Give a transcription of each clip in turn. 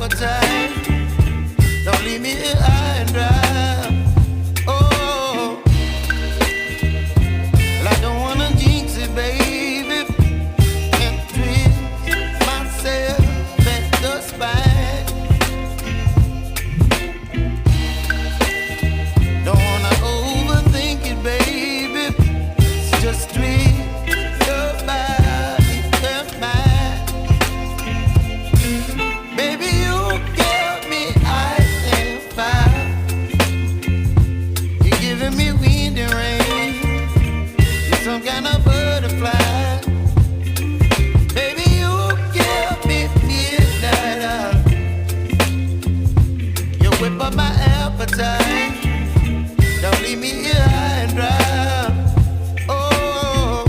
appetite. Don't leave me here high and dry. Oh, well, I don't wanna jinx it, baby. Can't twist myself at the spine. Don't wanna overthink it, baby. It's just twist your body and mine. Baby, you give me ice and fire. You're giving me wind and rain. You're some kind of butterfly. Baby, you give me midnight. You whip up my appetite. Don't leave me here high and dry. Oh,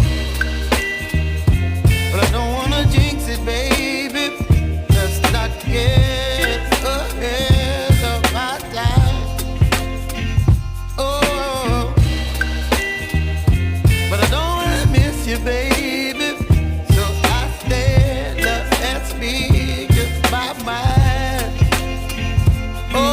but I don't wanna jinx it, baby. Let's not get ahead of my time. Oh, but I don't wanna miss you, baby. So I stand up and speak just my mind. Oh.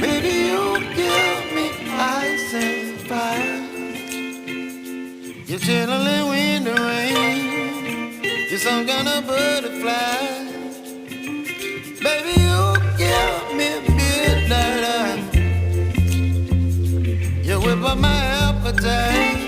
Baby, you give me ice and fire. You're chilling wind and rain. You're some kind of butterfly. Baby, you give me midnight. You whip up my appetite.